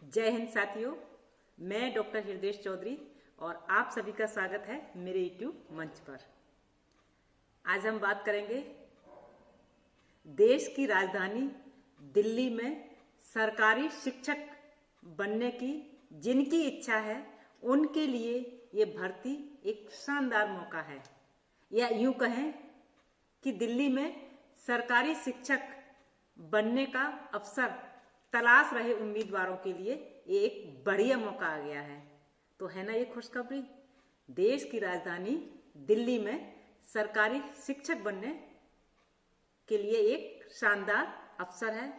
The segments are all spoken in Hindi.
जय हिंद साथियों, मैं डॉक्टर हृदय चौधरी और आप सभी का स्वागत है मेरे यूट्यूब मंच पर। आज हम बात करेंगे देश की राजधानी दिल्ली में सरकारी शिक्षक बनने की जिनकी इच्छा है उनके लिए ये भर्ती एक शानदार मौका है, या यूं कहें कि दिल्ली में सरकारी शिक्षक बनने का अवसर तलाश रहे उम्मीदवारों के लिए ये एक बढ़िया मौका आ गया है। तो है ना ये खुशखबरी। देश की राजधानी दिल्ली में सरकारी शिक्षक बनने के लिए एक शानदार अवसर है।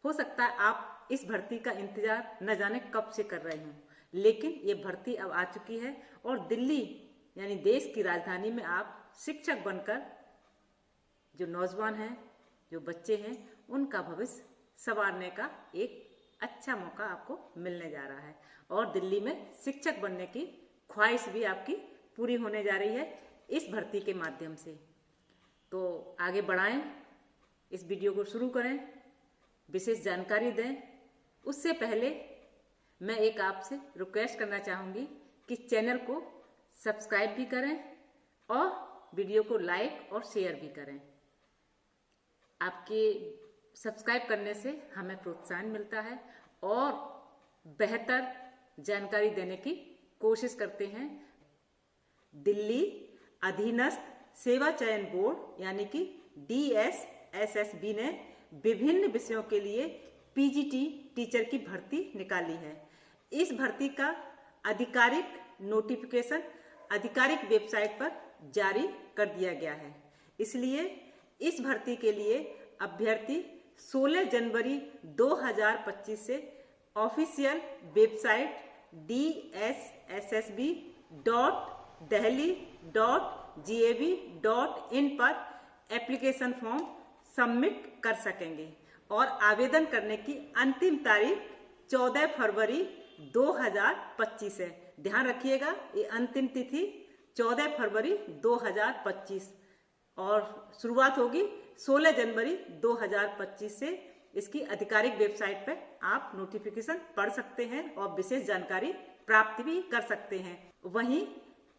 हो सकता है आप इस भर्ती का इंतजार न जाने कब से कर रहे हों, लेकिन ये भर्ती अब आ चुकी है और दिल्ली यानी देश की राजधानी में आप शिक्षक बनकर जो नौजवान हैं, जो बच्चे हैं, उनका भविष्य संवारने का एक अच्छा मौका आपको मिलने जा रहा है और दिल्ली में शिक्षक बनने की ख्वाहिश भी आपकी पूरी होने जा रही है इस भर्ती के माध्यम से। तो आगे बढ़ाएं, इस वीडियो को शुरू करें, विशेष जानकारी दें। उससे पहले मैं एक आपसे रिक्वेस्ट करना चाहूँगी कि चैनल को सब्सक्राइब भी करें और वीडियो को लाइक और शेयर भी करें। आपके सब्सक्राइब करने से हमें प्रोत्साहन मिलता है और बेहतर जानकारी देने की कोशिश करते हैं। दिल्ली अधीनस्थ सेवा चयन बोर्ड यानी कि DSSSB ने विभिन्न विषयों के लिए PGT टीचर की भर्ती निकाली है। इस भर्ती का आधिकारिक नोटिफिकेशन आधिकारिक वेबसाइट पर जारी कर दिया गया है। इसलिए इस भर्ती के लिए अभ्यर्थी 16 जनवरी 2025 से ऑफिशियल वेबसाइट dssb.delhi.gov.in पर एप्लीकेशन फॉर्म सबमिट कर सकेंगे और आवेदन करने की अंतिम तारीख 14 फरवरी 2025 है। ध्यान रखिएगा, ये अंतिम तिथि 14 फरवरी 2025 और शुरुआत होगी 16 जनवरी 2025 से। इसकी आधिकारिक वेबसाइट पर आप नोटिफिकेशन पढ़ सकते हैं और विशेष जानकारी प्राप्त भी कर सकते हैं। वहीं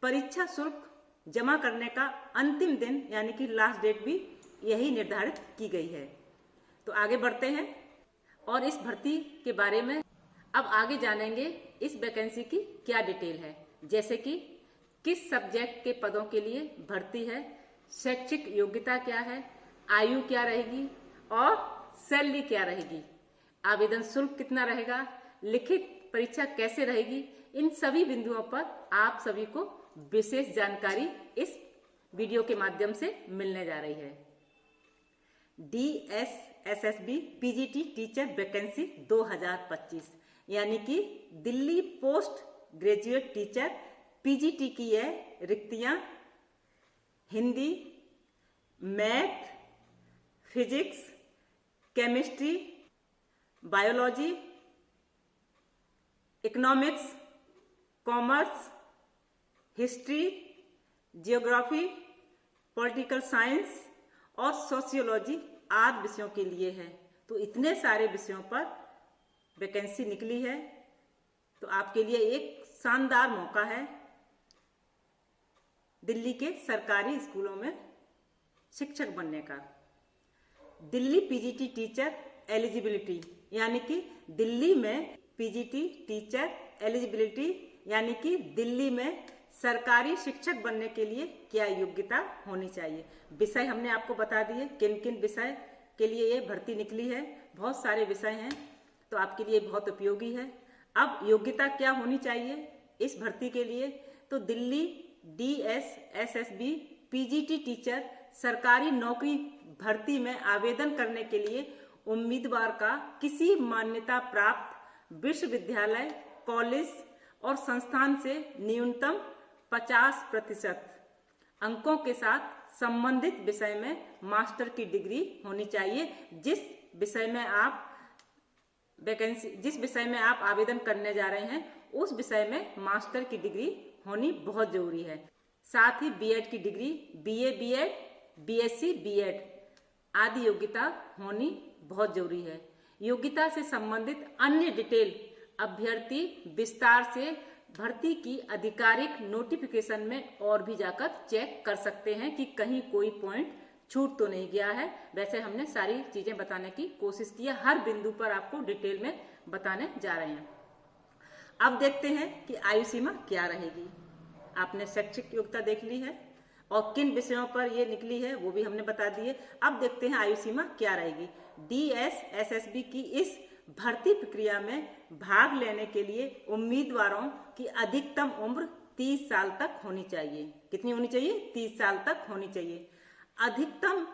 परीक्षा शुल्क जमा करने का अंतिम दिन यानी कि लास्ट डेट भी यही निर्धारित की गई है। तो आगे बढ़ते हैं और इस भर्ती के बारे में अब आगे जानेंगे। इस वैकेंसी की क्या डिटेल है, जैसे कि किस सब्जेक्ट के पदों के लिए भर्ती है, शैक्षिक योग्यता क्या है, आयु क्या रहेगी और सैलरी क्या रहेगी, आवेदन शुल्क कितना रहेगा, लिखित परीक्षा कैसे रहेगी। इन सभी बिंदुओं पर आप सभी को विशेष जानकारी इस वीडियो के माध्यम से मिलने जा रही है। DSSSB PGT टीचर वैकेंसी 2025 यानी कि Delhi post graduate teacher PGT की यह रिक्तियां Hindi, math, physics, chemistry, biology, economics, commerce, history, geography, political science और सोशियोलॉजी आदि विषयों के लिए है। तो इतने सारे विषयों पर वैकेंसी निकली है, तो आपके लिए एक शानदार मौका है दिल्ली के सरकारी स्कूलों में शिक्षक बनने का। दिल्ली PGT टीचर एलिजिबिलिटी यानी कि दिल्ली में PGT टीचर एलिजिबिलिटी यानी कि दिल्ली में सरकारी शिक्षक बनने के लिए क्या योग्यता होनी चाहिए। विषय हमने आपको बता दिए, किन किन विषय के लिए ये भर्ती निकली है। बहुत सारे विषय हैं, तो आपके लिए बहुत उपयोगी है। अब योग्यता क्या होनी चाहिए इस भर्ती के लिए, तो दिल्ली DSSSB PGT टीचर सरकारी नौकरी भर्ती में आवेदन करने के लिए उम्मीदवार का किसी मान्यता प्राप्त विश्वविद्यालय, कॉलेज और संस्थान से न्यूनतम 50% अंकों के साथ संबंधित विषय में मास्टर की डिग्री होनी चाहिए। जिस विषय में आप आवेदन करने जा रहे हैं उस विषय में मास्टर की डिग्री होनी बहुत जरूरी है। साथ ही बीएड की degree, BA BEd, BSc BEd आदि योग्यता होनी बहुत जरूरी है। योग्यता से संबंधित अन्य डिटेल अभ्यर्थी विस्तार से भर्ती की आधिकारिक नोटिफिकेशन में और भी जाकर चेक कर सकते हैं कि कहीं कोई पॉइंट छूट तो नहीं गया है। वैसे हमने सारी चीजें बताने की कोशिश की है, हर बिंदु पर आपको डिटेल में बताने जा रहे हैं। अब देखते हैं कि आयु सीमा क्या रहेगी। आपने शैक्षिक योग्यता देख ली है और किन विषयों पर ये निकली है वो भी हमने बता दिए। अब देखते हैं आयु सीमा क्या रहेगी। DSSSB की इस भर्ती प्रक्रिया में भाग लेने के लिए उम्मीदवारों की अधिकतम उम्र 30 साल तक होनी चाहिए। कितनी होनी चाहिए? 30 साल तक होनी चाहिए। अधिकतम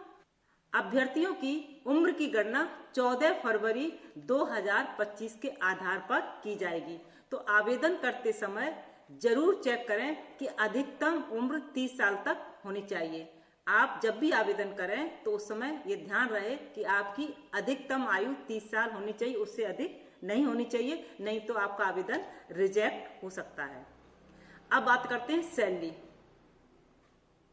अभ्यर्थियों की उम्र की गणना 14 फरवरी 2025 के आधार पर की जाएगी। तो आवेदन करते समय जरूर चेक करें कि अधिकतम उम्र 30 साल तक होनी चाहिए। आप जब भी आवेदन करें तो उस समय ये ध्यान रहे कि आपकी अधिकतम आयु 30 साल होनी चाहिए, उससे अधिक नहीं होनी चाहिए, नहीं तो आपका आवेदन रिजेक्ट हो सकता है। अब बात करते हैं सैलरी,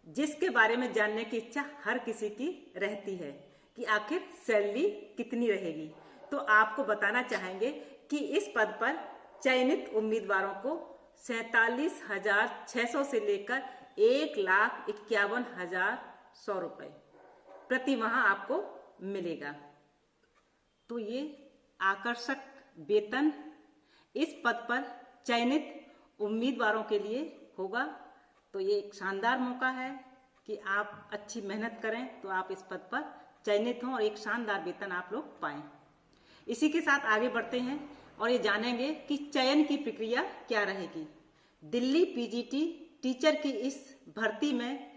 जिसके बारे में जानने की इच्छा हर किसी की रहती है कि आखिर सैलरी कितनी रहेगी। तो आपको बताना चाहेंगे कि इस पद पर चयनित उम्मीदवारों को 47,600 से लेकर 1,51,100 रुपए प्रति माह आपको मिलेगा। तो ये आकर्षक वेतन इस पद पर चयनित उम्मीदवारों के लिए होगा। तो ये एक शानदार मौका है कि आप अच्छी मेहनत करें तो आप इस पद पर चयनित हों और एक शानदार वेतन आप लोग पाएं। इसी के साथ आगे बढ़ते हैं और ये जानेंगे कि चयन की प्रक्रिया क्या रहेगी। दिल्ली PGT टीचर की इस भर्ती में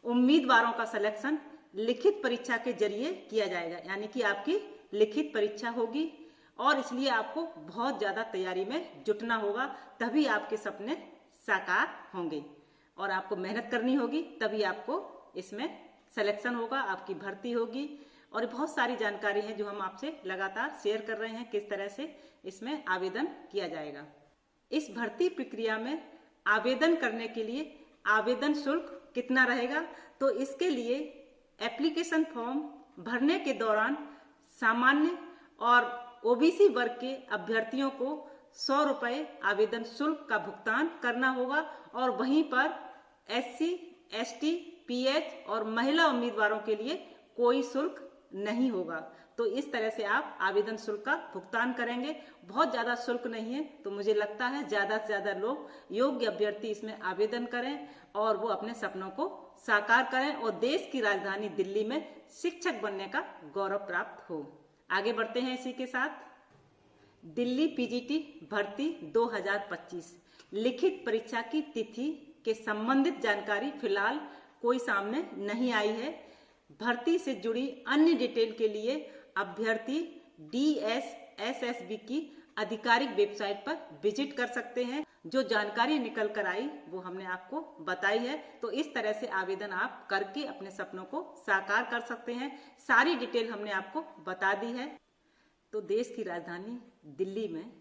उम्मीदवारों का सिलेक्शन लिखित परीक्षा के जरिए किया जाएगा, यानी कि आपकी लिखित परीक्षा होगी और इसलिए आपको बहुत ज्यादा तैयारी में जुटना होगा, तभी आपके सपने साकार होंगे और आपको मेहनत करनी होगी, तभी आपको इसमें सिलेक्शन होगा, आपकी भर्ती होगी। और बहुत सारी जानकारी है जो हम आपसे लगातार शेयर कर रहे हैं किस तरह से इसमें आवेदन किया जाएगा। इस भर्ती प्रक्रिया में आवेदन करने के लिए आवेदन शुल्क कितना रहेगा, तो इसके लिए एप्लीकेशन फॉर्म भरने के दौरान सामान्य और OBC वर्ग के अभ्यर्थियों को 100 रुपए आवेदन शुल्क का भुगतान करना होगा और वहीं पर SC, ST, PH और महिला उम्मीदवारों के लिए कोई शुल्क नहीं होगा। तो इस तरह से आप आवेदन शुल्क का भुगतान करेंगे। बहुत ज्यादा शुल्क नहीं है, तो मुझे लगता है ज्यादा से ज्यादा लोग योग्य अभ्यर्थी इसमें आवेदन करें और वो अपने सपनों को साकार करें और देश की राजधानी दिल्ली में शिक्षक बनने का गौरव प्राप्त हो। आगे बढ़ते हैं इसी के साथ। दिल्ली PGT भर्ती 2025 लिखित परीक्षा की तिथि के संबंधित जानकारी फिलहाल कोई सामने नहीं आई है। भर्ती से जुड़ी अन्य डिटेल के लिए अभ्यर्थी DSSSB की आधिकारिक वेबसाइट पर विजिट कर सकते हैं। जो जानकारी निकल कर आई वो हमने आपको बताई है। तो इस तरह से आवेदन आप करके अपने सपनों को साकार कर सकते हैं। सारी डिटेल हमने आपको बता दी है। तो देश की राजधानी दिल्ली में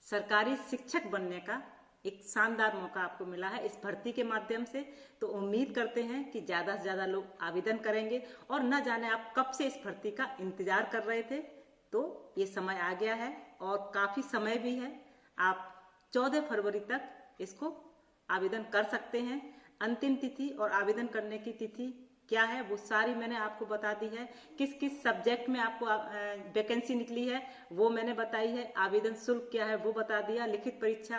सरकारी शिक्षक बनने का एक शानदार मौका आपको मिला है इस भर्ती के माध्यम से। तो उम्मीद करते हैं कि ज्यादा से ज्यादा लोग आवेदन करेंगे और न जाने आप कब से इस भर्ती का इंतजार कर रहे थे, तो ये समय आ गया है और काफी समय भी है। आप 14 फरवरी तक इसको आवेदन कर सकते हैं। अंतिम तिथि और आवेदन करने की तिथि क्या है वो सारी मैंने आपको बता दी है। किस किस सब्जेक्ट में आपको वैकेंसी निकली है वो मैंने बताई है। आवेदन शुल्क क्या है वो बता दिया। लिखित परीक्षा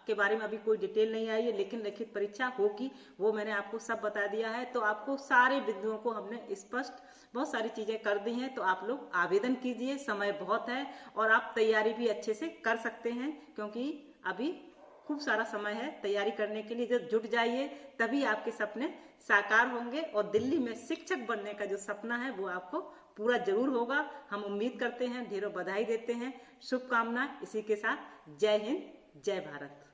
के बारे में अभी कोई डिटेल नहीं आई है, लेकिन लिखित परीक्षा होगी वो मैंने आपको सब बता दिया है। तो आपको सारे बिंदुओं को हमने स्पष्ट बहुत सारी चीजें कर दी हैं। तो आप लोग आवेदन कीजिए, समय बहुत है और आप तैयारी भी अच्छे से कर सकते हैं, क्योंकि अभी खूब सारा समय है तैयारी करने के लिए। जब जुट जाइए तभी आपके सपने साकार होंगे और दिल्ली में शिक्षक बनने का जो सपना है वो आपको पूरा जरूर होगा। हम उम्मीद करते हैं, ढेरों बधाई देते हैं, शुभकामनाएं। इसी के साथ जय हिंद, जय भारत।